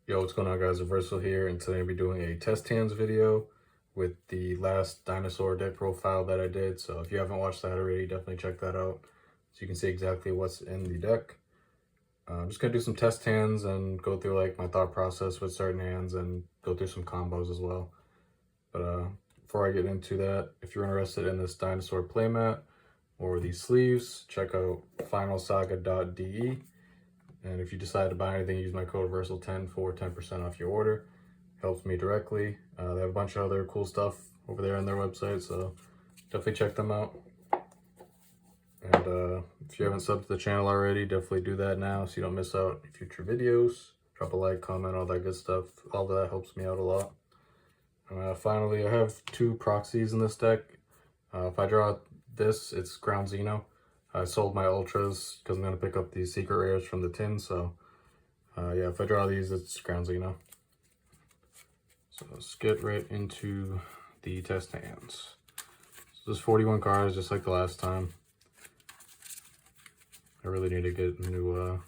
Yo, what's going on, guys? Reversal here, and today I'll be doing a test hands video with the last Dinosaur deck profile that I did. So if you haven't watched that already, definitely check that out so you can see exactly what's in the deck. I'm just gonna do some test hands and go through like my thought process with certain hands and go through some combos as well. But before I get into that, if you're interested in this Dinosaur playmat or these sleeves, check out finalsaga.de. And if you decide to buy anything, use my code Versal10 for 10% off your order. Helps me directly. They have a bunch of other cool stuff over there on their website, so definitely check them out. And if you haven't subbed to the channel already, definitely do that now so you don't miss out on future videos. Drop a like, comment, all that good stuff. All of that helps me out a lot. Finally, I have two proxies in this deck. If I draw this, it's Ground Xeno. I sold my Ultras because I'm going to pick up these secret rares from the tin, so yeah, if I draw these, it's Ground Xeno. So let's get right into the test hands. So this 41 cards, just like the last time. I really need to get new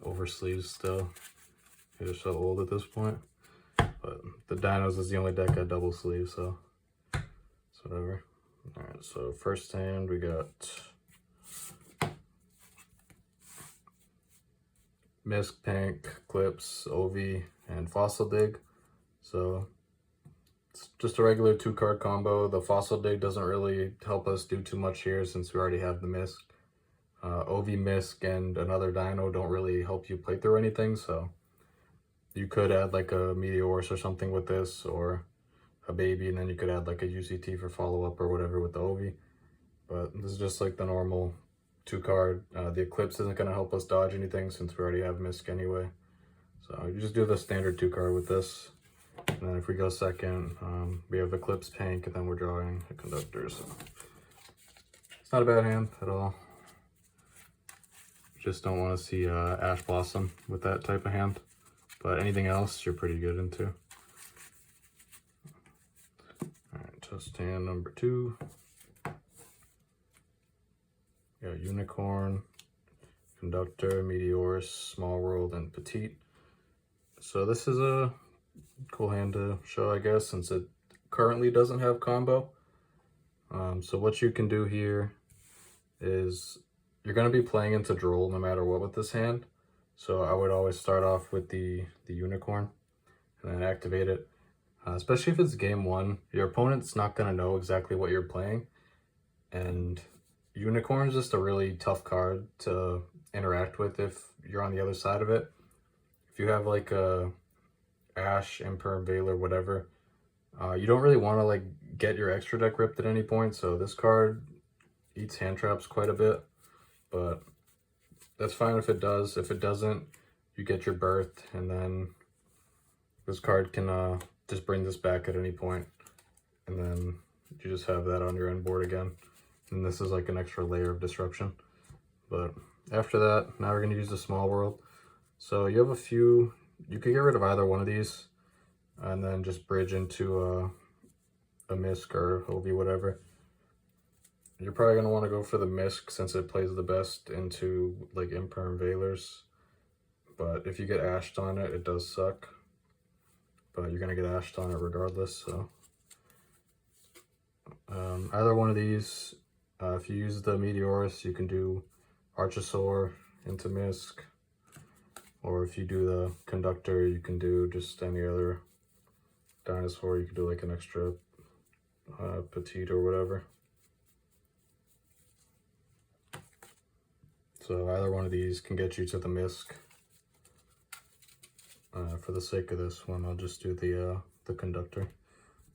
over sleeves still. They're so old at this point. But the Dinos is the only deck I double sleeve, so it's whatever. Alright, so first hand we got Mist, Pink, Clips, Ovi, and Fossil Dig. So it's just a regular 2-card combo. The Fossil Dig doesn't really help us do too much here since we already have the Mist. Ovi, Mist, and another Dino don't really help you play through anything, so you could add like a Meteorus or something with this, or a baby, and then you could add like a UCT for follow-up or whatever with the Ovi. But this is just like the normal 2-card. The Eclipse isn't going to help us dodge anything since we already have Misk anyway. So you just do the standard 2-card with this. And then if we go second, we have Eclipse, Pink, and then we're drawing a Conductor. So it's not a bad hand at all. Just don't want to see Ash Blossom with that type of hand. But anything else, you're pretty good into. Alright, test hand number 2. Got Unicorn, Conductor, Meteorus, Small World, and Petite. So this is a cool hand to show, I guess, since it currently doesn't have combo. So what you can do here is you're going to be playing into Droll no matter what with this hand. So I would always start off with the Unicorn and then activate it. Especially if it's game 1, your opponent's not going to know exactly what you're playing. And Unicorn is just a really tough card to interact with if you're on the other side of it. If you have like a Ash, Imperm, Veiler, whatever, you don't really want to like get your extra deck ripped at any point. So this card eats hand traps quite a bit, but that's fine if it does. If it doesn't, you get your Birth, and then this card can just bring this back at any point, and then you just have that on your end board again. And this is like an extra layer of disruption. But after that, now we're going to use the Small World. So you have a few, you could get rid of either one of these and then just bridge into a Misk or Ovi, whatever. You're probably going to want to go for the Misk since it plays the best into like Imperm Veilers. But if you get ashed on it, it does suck. But you're going to get ashed on it regardless, so either one of these. If you use the Meteorus, you can do Archosaur into Misk. Or if you do the Conductor, you can do just any other Dinosaur. You can do like an extra Petite or whatever. So either one of these can get you to the Misk. For the sake of this one, I'll just do the Conductor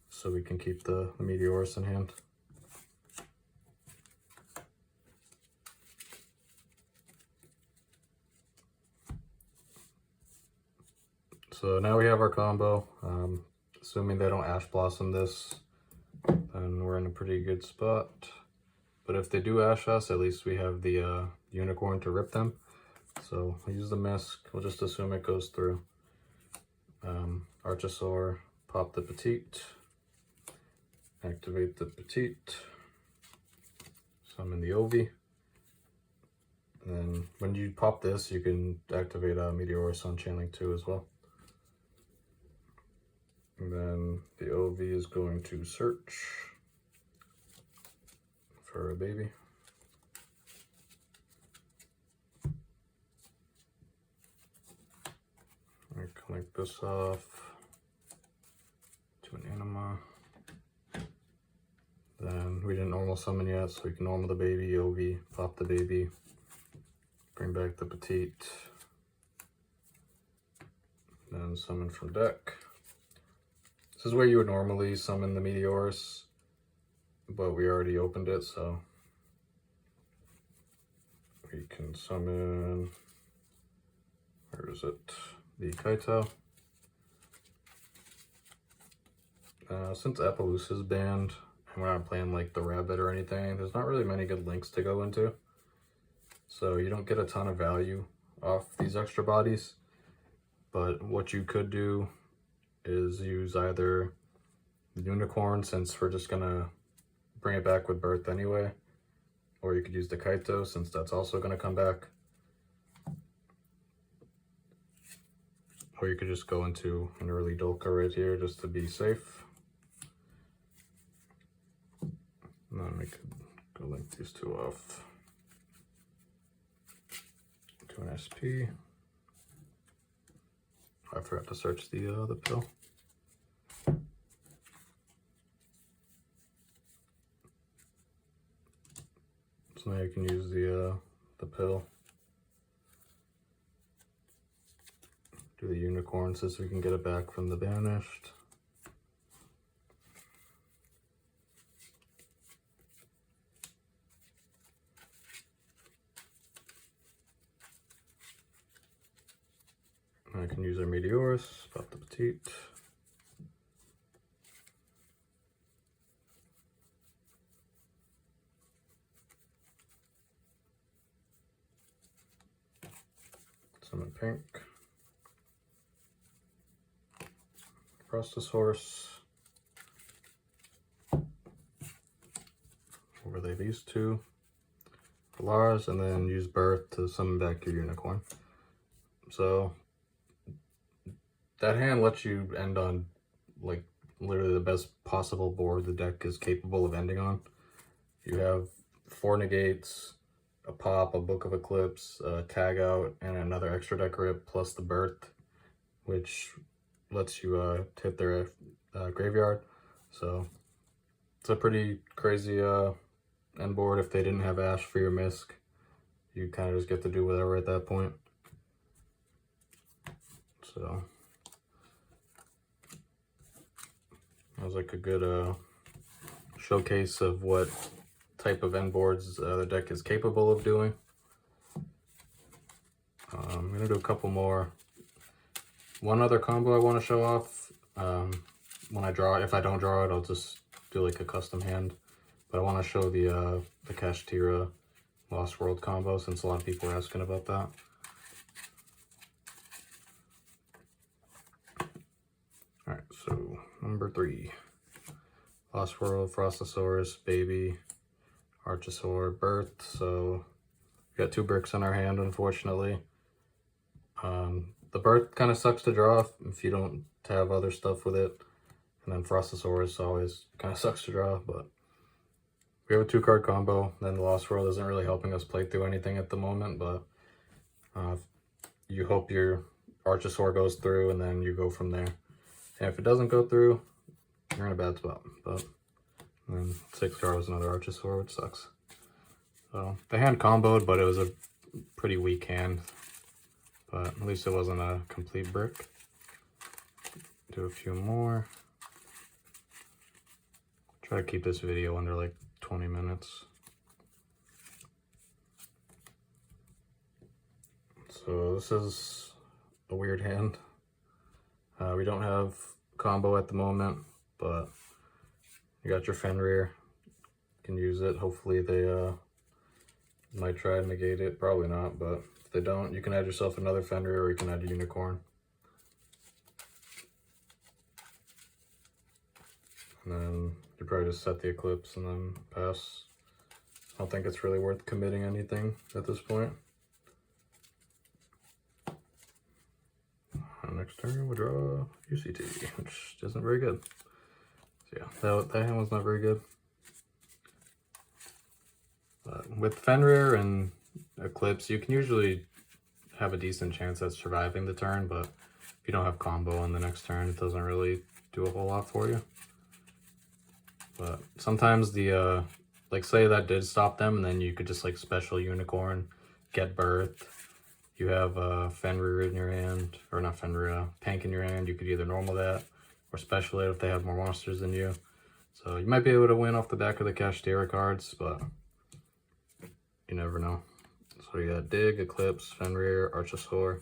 so we can keep the Meteorus in hand. So now we have our combo. Assuming they don't Ash Blossom this, then we're in a pretty good spot. But if they do Ash us, at least we have the Unicorn to rip them. So we'll use the Misk. We'll just assume it goes through. Archosaur, pop the Petite. Activate the Petite. Summon the Ovi. And then when you pop this, you can activate Meteorus on Chainlink 2 as well. And then the OV is going to search for a baby. I connect this off to an anima. Then we didn't normal summon yet, so we can normal the baby, OV, pop the baby, bring back the petite, then summon from deck. This is where you would normally summon the Meteorus, but we already opened it, so we can summon, where is it? The Kaito. Since Appaloosa is banned, and we're not playing like the Rabbit or anything, there's not really many good links to go into. So you don't get a ton of value off these extra bodies. But what you could do is use either Unicorn, since we're just gonna bring it back with birth anyway, or you could use the Kaito, since that's also gonna come back. Or you could just go into an early Dolka right here just to be safe. And then we could go link these two off to an SP. I forgot to search the pill. So now you can use the pill. Do the Unicorn so we can get it back from the banished. I can use our Meteorus, pop the petite. Summon pink. Frostosaurus. Overlay these two. Lars, and then use birth to summon back your Unicorn. So that hand lets you end on like literally the best possible board the deck is capable of ending on. You have 4 negates, a pop, a Book of Eclipse, a tag out, and another extra deck rip plus the birth, which lets you hit their graveyard. So it's a pretty crazy end board. If they didn't have Ash for your Misk, you kind of just get to do whatever at that point. So that was like a good showcase of what type of end boards the deck is capable of doing. I'm gonna do a couple more. One other combo I want to show off. When I draw it, if I don't draw it, I'll just do like a custom hand. But I want to show the Kashtira Lost World combo, since a lot of people are asking about that. Alright, so number 3. Lost World, Frostosaurus, Baby, Archosaur, Birth. So we got 2 bricks in our hand, unfortunately. The Birth kind of sucks to draw if you don't have other stuff with it. And then Frostosaurus always kind of sucks to draw, but we have a 2-card combo. Then the Lost World isn't really helping us play through anything at the moment, but you hope your Archosaur goes through and then you go from there. And if it doesn't go through, you're in a bad spot. But then 6 card was another Archosaur, which sucks. So the hand comboed, but it was a pretty weak hand. But at least it wasn't a complete brick. Do a few more. Try to keep this video under like 20 minutes. So this is a weird hand. We don't have combo at the moment, but you got your Fenrir. You can use it. Hopefully they might try to negate it. Probably not, but if they don't, you can add yourself another Fenrir, or you can add a Unicorn. And then you probably just set the Eclipse and then pass. I don't think it's really worth committing anything at this point. And next turn we'll draw UCT, which isn't very good. So yeah, that hand was not very good. With Fenrir and Eclipse, you can usually have a decent chance at surviving the turn, but if you don't have combo on the next turn, it doesn't really do a whole lot for you. But sometimes the, like say that did stop them, and then you could just like special Unicorn, get Birth. You have Fenrir in your hand, or not Fenrir, Pank in your hand. You could either normal that or special it if they have more monsters than you. So you might be able to win off the back of the Kashtira cards, but you never know. So you got Dig, Eclipse, Fenrir, Archosaur,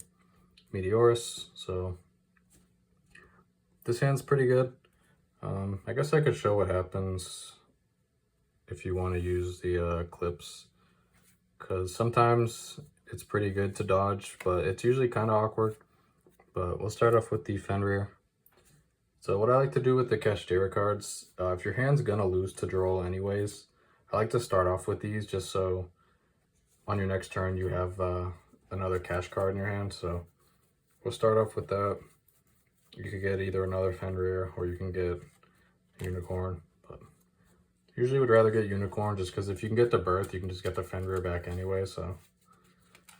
Meteorus. So this hand's pretty good. I guess I could show what happens if you want to use the Eclipse, because sometimes it's pretty good to dodge, but it's usually kind of awkward. But we'll start off with the Fenrir. So what I like to do with the Kashtira cards, if your hand's gonna lose to Droll anyways, I like to start off with these just so on your next turn you have another cash card in your hand. So we'll start off with that. You could get either another Fenrir or you can get Unicorn, but usually would rather get Unicorn just because if you can get the Birth, you can just get the Fenrir back anyway, so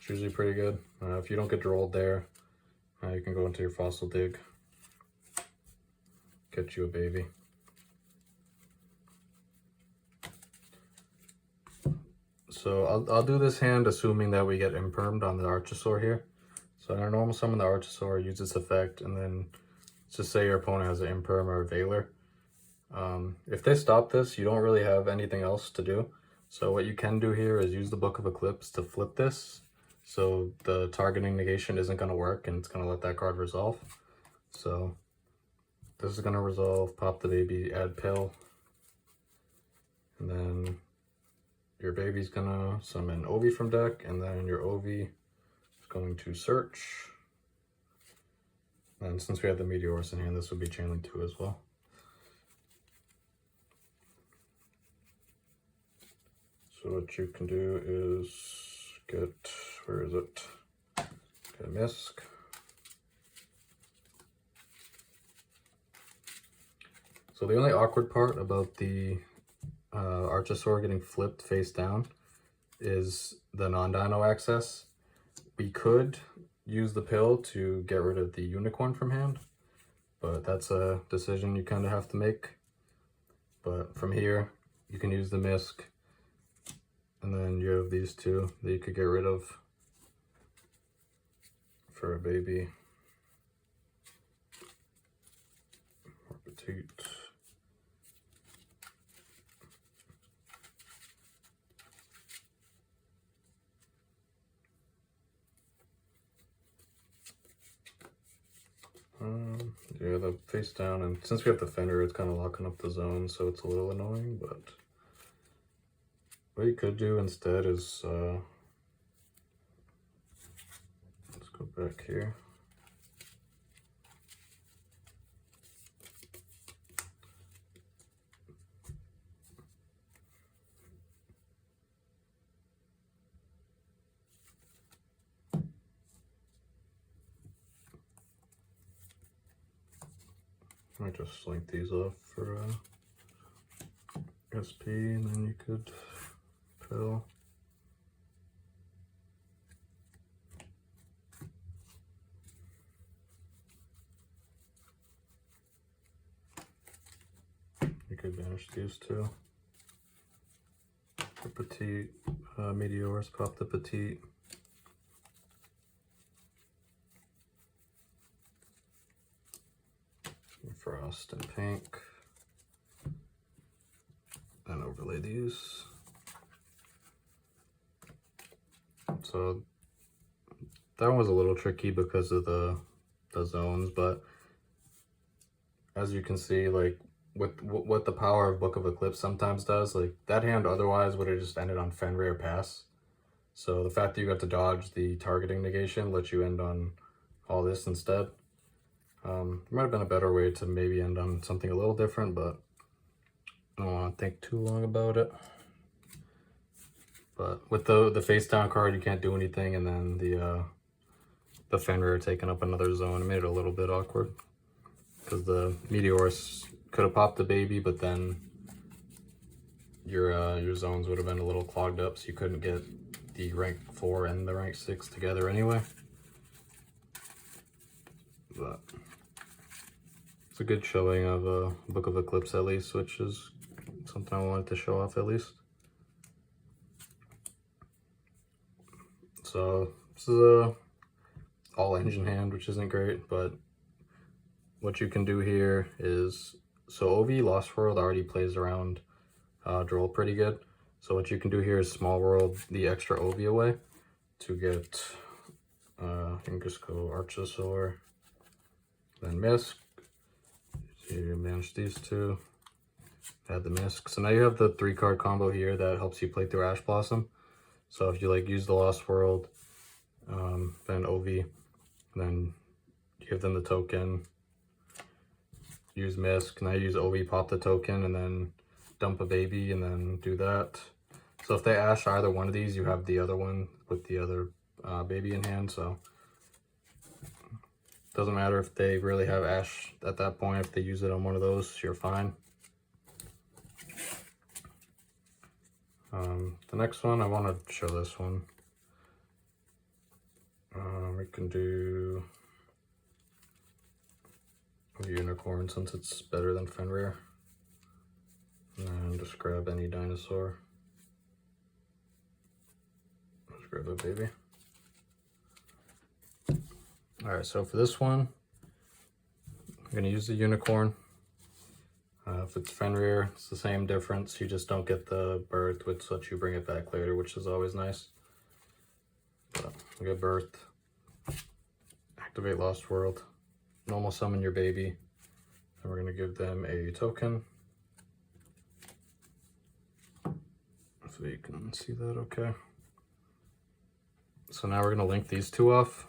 it's usually pretty good. If you don't get Drolled there, you can go into your Fossil Dig, get you a baby. So I'll do this hand assuming that we get Impermed on the Archosaur here. So in our normal summon, the Archosaur, use its effect, and then let's just say your opponent has an Imperm or a Veiler. If they stop this, you don't really have anything else to do. So what you can do here is use the Book of Eclipse to flip this. So the targeting negation isn't going to work and it's going to let that card resolve. So this is going to resolve, pop the baby, add pill. And then your baby's going to summon Ovi from deck, and then your Ovi is going to search. And since we have the Meteorus in hand, this would be Chain Link 2 as well. So what you can do is get, where is it? Get a Misk. So the only awkward part about the Archosaur getting flipped face down is the non-dino access. We could use the pill to get rid of the Unicorn from hand, but that's a decision you kind of have to make. But from here, you can use the Misk. And then you have these two that you could get rid of for a baby or petite. Yeah, the face down, and since we have the Fenrir, it's kind of locking up the zone, so it's a little annoying, but what you could do instead is, let's go back here. I might just link these off for SP, and then you could pill. You could banish these two. The petite Meteorus, pop the petite. Frost and Pink. And overlay these. So that one was a little tricky because of the zones, but as you can see, like with what the power of Book of Eclipse sometimes does, like that hand otherwise would have just ended on Fenrir pass. So the fact that you got to dodge the targeting negation lets you end on all this instead. There might have been a better way to maybe end on something a little different, but I don't want to think too long about it. But with the face down card, you can't do anything, and then the the Fenrir taking up another zone. It made it a little bit awkward because the Meteorus could have popped the baby, but then your zones would have been a little clogged up, so you couldn't get the rank 4 and the rank 6 together anyway. But it's a good showing of Book of Eclipse at least, which is something I wanted to show off at least. So this is a all engine hand, which isn't great, but what you can do here is, so OV Lost World already plays around Droll pretty good. So what you can do here is small world the extra OV away to get, I can just go Archosaur, then Misk. So you manage these two, add the Misk. So now you have the 3-card combo here that helps you play through Ash Blossom. So if you like use the Lost World, then OV, then give them the token, use Misk, now use OV, pop the token, and then dump a baby, and then do that. So if they Ash either one of these, you have the other one with the other baby in hand, so doesn't matter if they really have Ash at that point. If they use it on one of those, you're fine. The next one, I want to show this one. We can do a Unicorn since it's better than Fenrir. And just grab any dinosaur. Just grab a baby. Alright, so for this one, I'm going to use the Unicorn. If it's Fenrir, it's the same difference. You just don't get the birth, which lets you bring it back later, which is always nice. But we get birth. Activate Lost World. Normal summon your baby. And we're going to give them a token. So you can see that okay. So now we're going to link these two off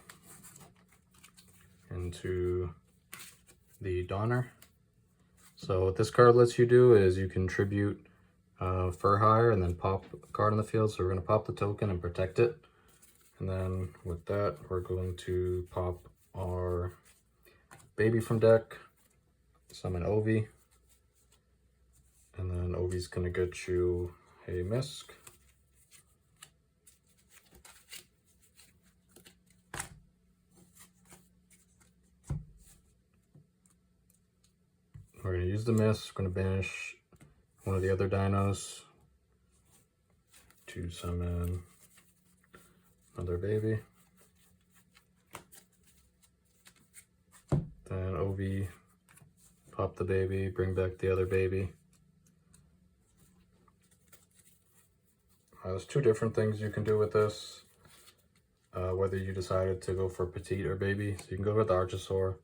into the Donner. So what this card lets you do is you can tribute Fur Hire and then pop a card on the field. So we're going to pop the token and protect it. And then with that, we're going to pop our baby from deck, summon Ovi, and then Ovi's going to get you a Misk. We're going to use the Misk. We're going to banish one of the other dinos to summon another baby. Then OV, pop the baby, bring back the other baby. There's two different things you can do with this, whether you decided to go for petite or baby. So you can go with the Archosaur,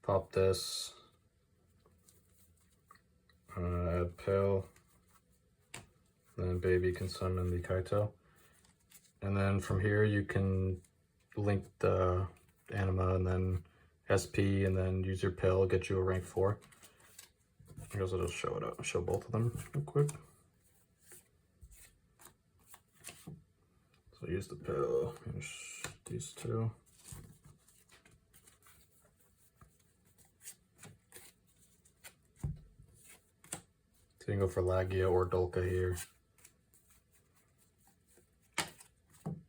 pop this, add pill, then baby can summon the Kaito. And then from here you can link the Anima and then SP and then use your pill, get you a rank 4. I guess I'll just show it up, show both of them real quick. So use the pill, finish these two. So you can go for Lagia or Dolka here.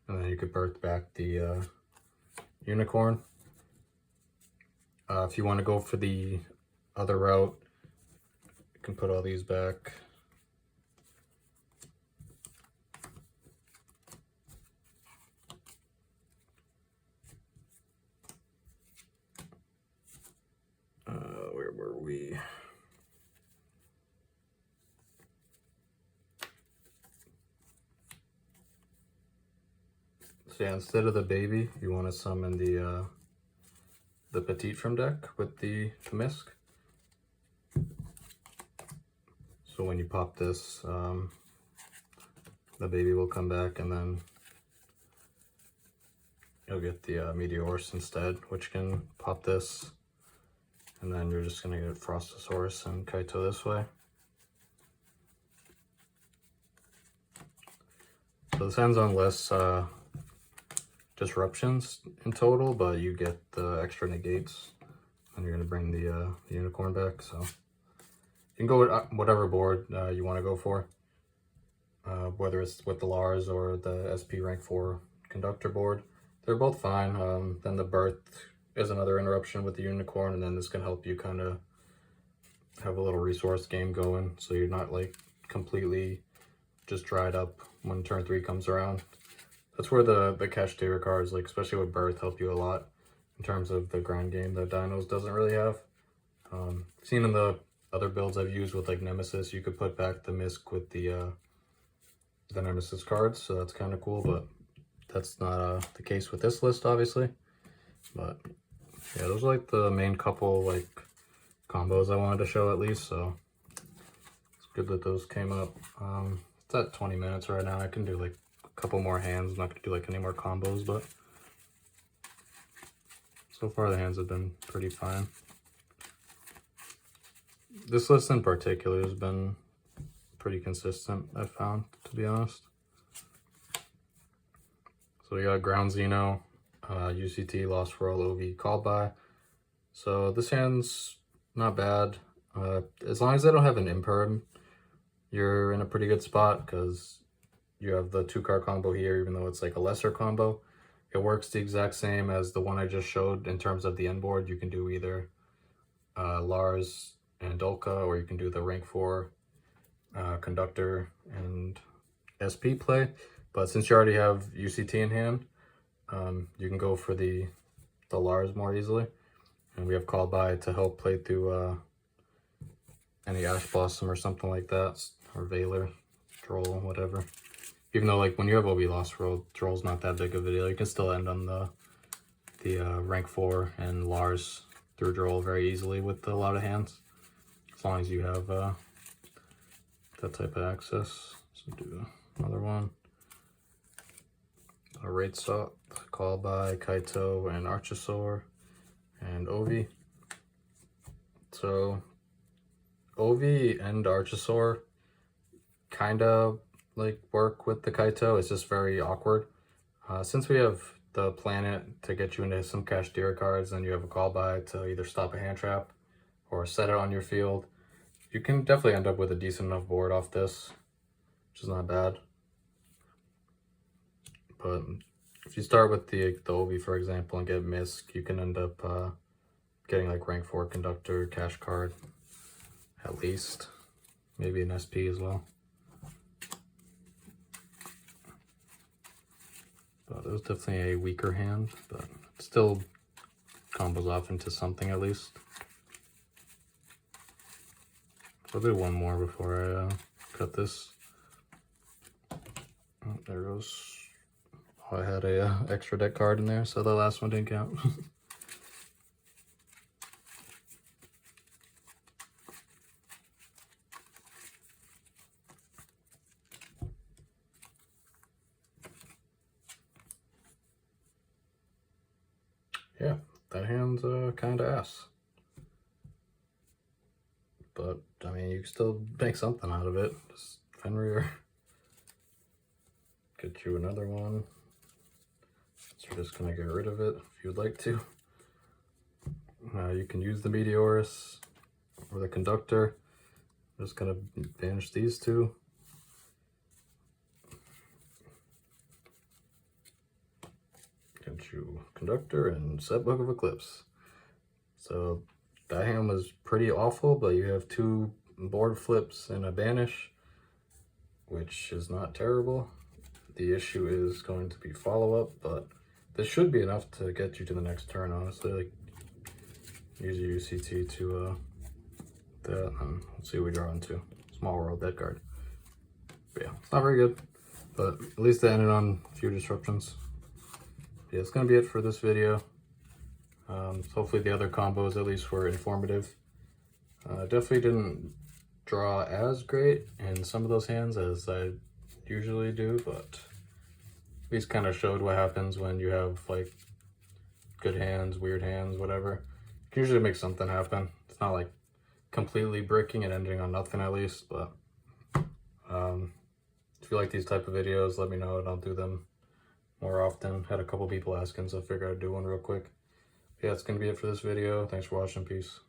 And then you could birth back the Unicorn. If you want to go for the other route, you can put all these back. Where were we? So yeah, instead of the baby, you want to summon the petite from deck with the Misk. So when you pop this, the baby will come back, and then you'll get the Meteorus instead, which can pop this, and then you're just going to get Frostosaurus and Kaito this way. So this hands on list disruptions in total, but you get the extra negates and you're going to bring the unicorn back. So you can go with whatever board you want to go for, whether it's with the Lars or the SP rank 4 conductor board. They're both fine. Then the birth is another interruption with the unicorn, and then this can help you kind of have a little resource game going, so you're not like completely just dried up when turn 3 comes around. That's where the Cashtira cards, like especially with birth, help you a lot in terms of the grind game that Dinos doesn't really have. Seen in the other builds I've used with like Nemesis, you could put back the Misk with the Nemesis cards, so that's kind of cool, but that's not the case with this list, obviously. But yeah, those are like the main couple like combos I wanted to show at least, so it's good that those came up. It's at 20 minutes right now. I can do like a couple more hands. I'm not gonna do like any more combos, but so far the hands have been pretty fine. This list in particular has been pretty consistent, I found, to be honest. So we got Ground Xeno, UCT, Lost World, OV, Called By. So this hand's not bad. As long as they don't have an imperm, you're in a pretty good spot, because you have the 2-card combo here, even though it's like a lesser combo. It works the exact same as the one I just showed in terms of the end board. You can do either Lars and Dolka, or you can do the rank 4 conductor and SP play. But since you already have UCT in hand, you can go for the Lars more easily. And we have Called By to help play through any Ash Blossom or something like that, or Veiler, Droll, whatever. Even though like when you have OB Lost World, Droll's not that big of a deal. You can still end on the rank 4 and Lars through Droll very easily with a lot of hands, as long as you have that type of access. So do another one. A Raid Stop, Called By, Kaito, and Archosaur, and Ovi. So Ovi and Archosaur kind of like work with the Kaito. It's just very awkward. Since we have the planet to get you into some Cashtira cards, and you have a Call By to either stop a hand trap or set it on your field, you can definitely end up with a decent enough board off this, which is not bad. But if you start with the Ovi, for example, and get Misk, you can end up getting like rank 4 conductor, cash card, at least. Maybe an SP as well. But it was definitely a weaker hand, but it still combos off into something at least. I'll do one more before I cut this. Oh, there goes. Oh, I had a extra deck card in there, so the last one didn't count. Yeah, that hand's kind of ass. But, I mean, you can still make something out of it. Just Fenrir. Get you another one. So you're just going to get rid of it if you'd like to. You can use the Meteorus or the Conductor. I'm just going to banish these two. Get you Conductor and Set Book of Eclipse. So that hand was pretty awful, but you have 2 board flips and a banish, which is not terrible. The issue is going to be follow-up, but this should be enough to get you to the next turn, honestly. Like, use your UCT to that, and let's see what we draw into. Small World, dead card. But yeah, it's not very good, but at least they ended on a few disruptions. Yeah, it's gonna be it for this video. Hopefully the other combos at least were informative. Definitely didn't draw as great in some of those hands as I usually do, but at least kind of showed what happens when you have like good hands, weird hands, whatever. You can usually make something happen. It's not like completely bricking and ending on nothing at least, but if you like these type of videos, let me know and I'll do them more often. Had a couple people asking, so I figured I'd do one real quick. Yeah, that's going to be it for this video. Thanks for watching. Peace.